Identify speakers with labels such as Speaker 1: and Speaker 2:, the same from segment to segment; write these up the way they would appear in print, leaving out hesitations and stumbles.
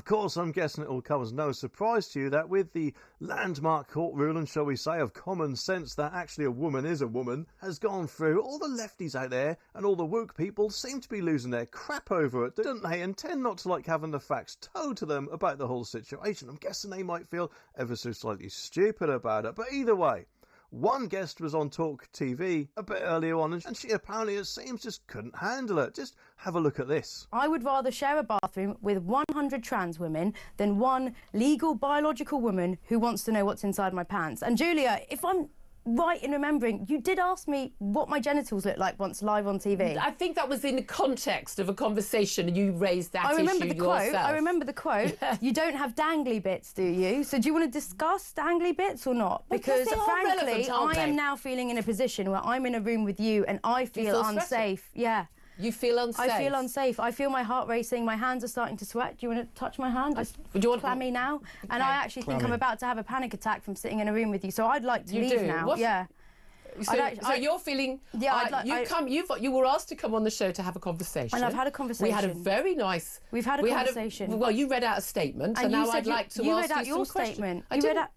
Speaker 1: Of course, I'm guessing it will come as no surprise to you that with the landmark court ruling, shall we say, of common sense that actually a woman is a woman, has gone through, all the lefties out there and all the woke people seem to be losing their crap over it, don't they? And tend not to like having the facts told to them about the whole situation. I'm guessing they might feel ever so slightly stupid about it. But either way, one guest was on Talk TV a bit earlier on, and she apparently, it seems, just couldn't handle it. Just have a look at this.
Speaker 2: I would rather share a bathroom with 100 trans women than one legal biological woman who wants to know what's inside my pants. And Julia, if I'm right in remembering, you did ask me what my genitals look like once live on TV.
Speaker 3: I think that was in the context of a conversation and you raised that issue yourself.
Speaker 2: I remember the quote. You don't have dangly bits, do you? So do you want to discuss dangly bits or not? Because frankly, I am now feeling in a position where I'm in a room with you and I feel unsafe. Yeah.
Speaker 3: You feel unsafe?
Speaker 2: I feel unsafe. I feel my heart racing. My hands are starting to sweat. Do you want to touch my hand? Just clammy now. Okay. And I actually think I'm about to have a panic attack from sitting in a room with you. So I'd like to leave now. Yeah.
Speaker 3: So you're feeling... Yeah, you were asked to come on the show to have a conversation.
Speaker 2: And I've had a conversation.
Speaker 3: We had a very nice...
Speaker 2: We've had a conversation.
Speaker 3: Well, you read out a statement, and now I'd like to ask you some questions.
Speaker 2: You read out your statement.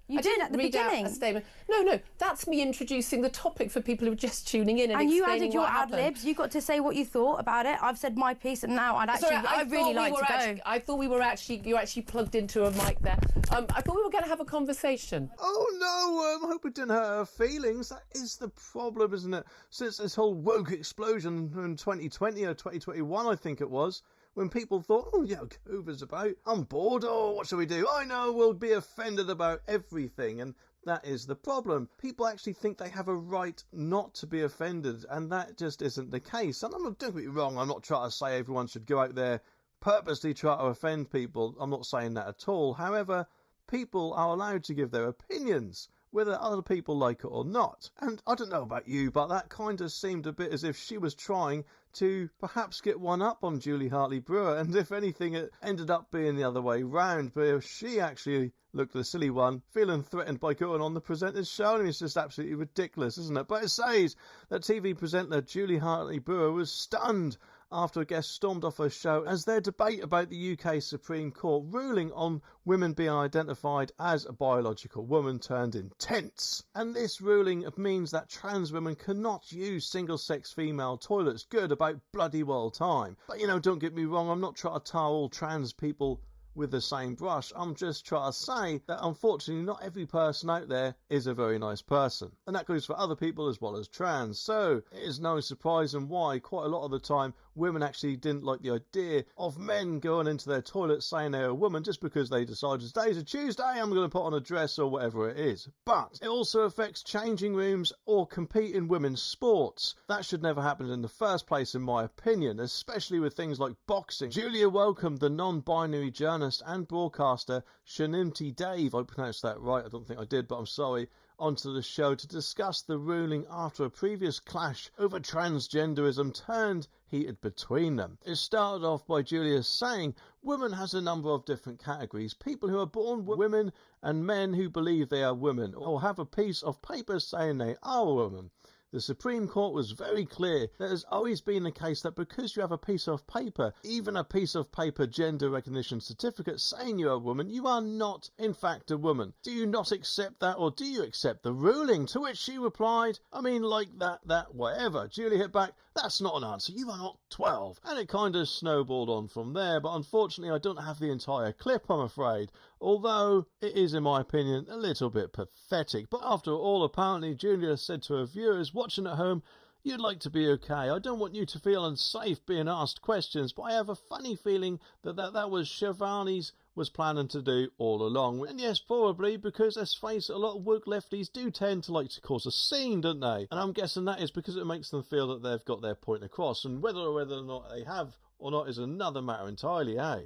Speaker 2: You did at the beginning.
Speaker 3: Out a statement. No, that's me introducing the topic for people who are just tuning in and explaining what happened.
Speaker 2: And you added your ad-libs. You got to say what you thought about it. I've said my piece, and now I'd really like to go.
Speaker 3: I thought you were actually plugged into a mic there. I thought we were going to have a conversation.
Speaker 1: Oh, no, I hope it didn't hurt her feelings. That is the problem, isn't it? Since this whole woke explosion in 2020 or 2021, I think it was, when people thought, oh, yeah, COVID's about, I'm bored, oh, what shall we do? I know, we'll be offended about everything, and that is the problem. People actually think they have a right not to be offended, and that just isn't the case. And don't get me wrong, I'm not trying to say everyone should go out there purposely try to offend people. I'm not saying that at all. However, people are allowed to give their opinions, whether other people like it or not. And I don't know about you, but that kind of seemed a bit as if she was trying to perhaps get one up on Julie Hartley-brewer, and if anything, it ended up being the other way round. But she actually looked the silly one, feeling threatened by going on the presenter's show. I mean, it's just absolutely ridiculous, isn't it? But it says that TV presenter Julie Hartley-brewer was stunned after a guest stormed off her show as their debate about the UK Supreme Court ruling on women being identified as a biological woman turned intense. And this ruling means that trans women cannot use single-sex female toilets. Good, about bloody well time. But, don't get me wrong, I'm not trying to tar all trans people with the same brush. I'm just trying to say that unfortunately not every person out there is a very nice person, and that goes for other people as well as trans. So it is no surprise and why quite a lot of the time women actually didn't like the idea of men going into their toilet saying they're a woman just because they decided today's a Tuesday, I'm going to put on a dress or whatever it is. But it also affects changing rooms or compete in women's sports. That should never happen in the first place, in my opinion, especially with things like boxing. Julia welcomed the non-binary journalist and broadcaster Shanimti Dave, I pronounced that right, I don't think I did, but I'm sorry, onto the show to discuss the ruling after a previous clash over transgenderism turned heated between them. It started off by Julia saying woman has a number of different categories: people who are born women and men who believe they are women or have a piece of paper saying they are a woman. The Supreme Court was very clear that it has always been the case that because you have a piece of paper, even a piece of paper gender recognition certificate saying you're a woman, you are not in fact a woman. Do you not accept that, or do you accept the ruling? To which she replied, I mean, like that, whatever. Julie hit back, that's not an answer, you are not 12. And it kind of snowballed on from there, but unfortunately I don't have the entire clip, I'm afraid. Although it is, in my opinion, a little bit pathetic. But after all, apparently Julia said to her viewers watching at home, you'd like to be okay. I don't want you to feel unsafe being asked questions, but I have a funny feeling that was Shivani's was planning to do all along. And yes, probably, because let's face it, a lot of woke lefties do tend to like to cause a scene, don't they? And I'm guessing that is because it makes them feel that they've got their point across, and whether or not they have or not is another matter entirely, eh?